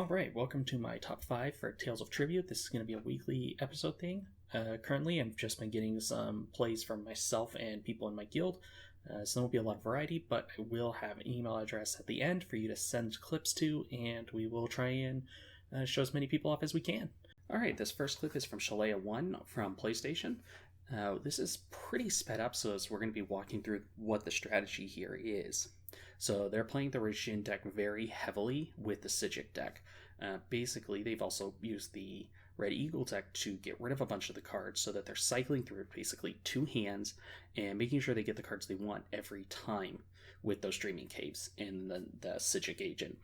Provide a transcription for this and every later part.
Alright, welcome to my top 5 for Tales of Tribute. This is going to be a weekly episode thing. Currently, I've just been getting some plays from myself and people in my guild, so there won't be a lot of variety, but I will have an email address at the end for you to send clips to, and we will try and show as many people off as we can. Alright, this first clip is from Shalea1 from PlayStation. This is pretty sped up, so we're going to be walking through what the strategy here is. So they're playing the Rajin deck very heavily with the Psijic deck. Basically, they've also used the Red Eagle deck to get rid of a bunch of the cards so that they're cycling through basically 2 hands and making sure they get the cards they want every time with those Dreaming Caves and the Psijic Agent.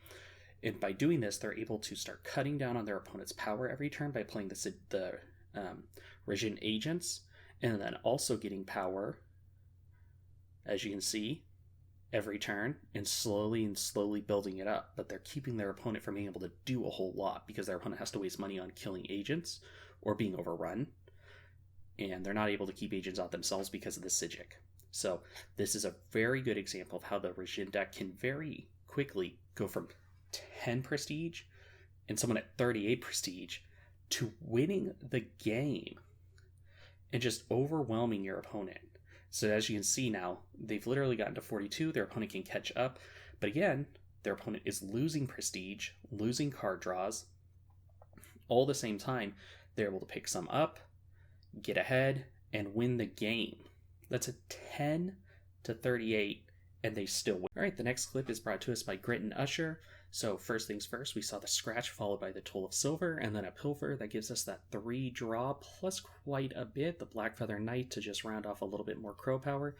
And by doing this, they're able to start cutting down on their opponent's power every turn by playing the Rajin Agents, and then also getting power, as you can see, every turn, and slowly building it up. But they're keeping their opponent from being able to do a whole lot because their opponent has to waste money on killing agents or being overrun, and they're not able to keep agents out themselves because of the Psijic. So this is a very good example of how the Rajin deck can very quickly go from 10 prestige and someone at 38 prestige to winning the game and just overwhelming your opponent. So as you can see now, they've literally gotten to 42, their opponent can catch up, but again, their opponent is losing prestige, losing card draws. All the same time, they're able to pick some up, get ahead, and win the game. That's a 10 to 38, and they still win. Alright, the next clip is brought to us by Grit and Usher. So first things first, we saw the Scratch followed by the Toll of Silver, and then a Pilfer that gives us that 3 draw, plus quite a bit, the Blackfeather Knight to just round off a little bit more crow power,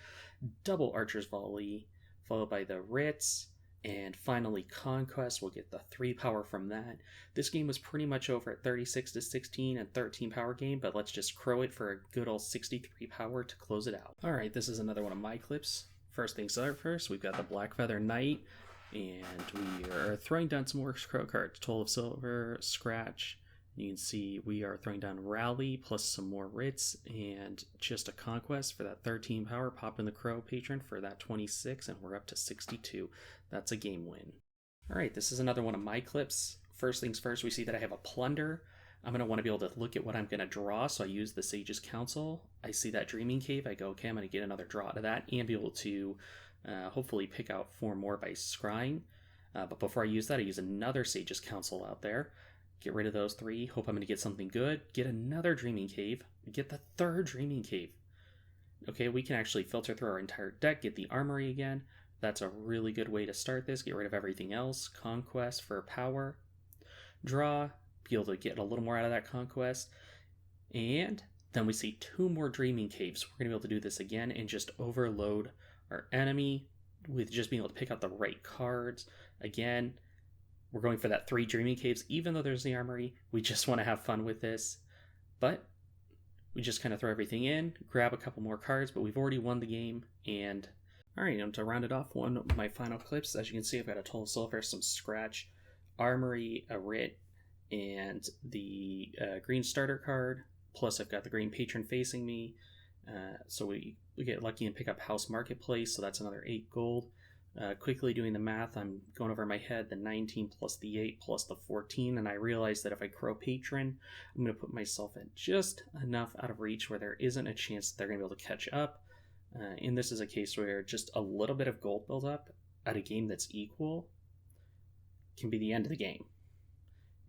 double Archer's Volley, followed by the Ritz, and finally Conquest. We'll get the 3 power from that. This game was pretty much over at 36 to 16 and 13 power game, but let's just crow it for a good old 63 power to close it out. Alright, this is another one of my clips. First things first, we've got the Blackfeather Knight, and we are throwing down some more crow cards. Toll of Silver, Scratch. You can see we are throwing down Rally plus some more Ritz and just a Conquest for that 13 power. Pop in the Crow Patron for that 26, and we're up to 62. That's a game win. Alright, this is another one of my clips. First things first, we see that I have a Plunder. I'm going to want to be able to look at what I'm going to draw, so I use the Sage's Counsel. I see that Dreaming Cave, I go, okay, I'm going to get another draw out of that, and be able to hopefully pick out 4 more by scrying. But before I use that, I use another Sage's Counsel out there. Get rid of those 3. Hope I'm going to get something good. Get another Dreaming Cave. Get the 3rd Dreaming Cave. Okay, we can actually filter through our entire deck. Get the Armory again. That's a really good way to start this. Get rid of everything else. Conquest for power. Draw. Be able to get a little more out of that Conquest. And then we see 2 more Dreaming Caves. We're going to be able to do this again and just overload our enemy with just being able to pick out the right cards. Again, we're going for that 3 Dreaming Caves, even though there's the Armory. We just want to have fun with this. But we just kind of throw everything in, grab a couple more cards, but we've already won the game. And alright, and to round it off, one of my final clips, as you can see, I've got a Toll of Silver, some Scratch, Armory, a Writ, and the green starter card. Plus I've got the green Patron facing me. So we get lucky and pick up House Marketplace, so that's another 8 gold. Quickly doing the math, I'm going over my head, the 19 plus the 8 plus the 14, and I realize that if I Crow Patron, I'm going to put myself at just enough out of reach where there isn't a chance that they're going to be able to catch up. And this is a case where just a little bit of gold buildup at a game that's equal can be the end of the game.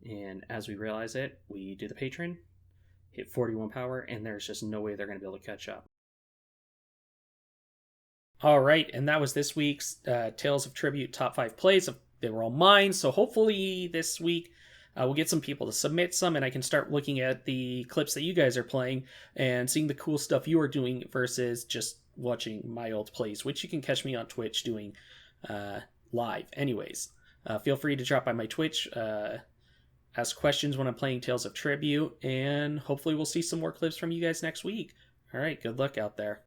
And as we realize it, we do the Patron, hit 41 power, and there's just no way they're going to be able to catch up. Alright, and that was this week's Tales of Tribute top 5 plays. They were all mine, so hopefully this week we'll get some people to submit some, and I can start looking at the clips that you guys are playing and seeing the cool stuff you are doing versus just watching my old plays, which you can catch me on Twitch doing live. Anyways, feel free to drop by my Twitch, ask questions when I'm playing Tales of Tribute, and hopefully we'll see some more clips from you guys next week. Alright, good luck out there.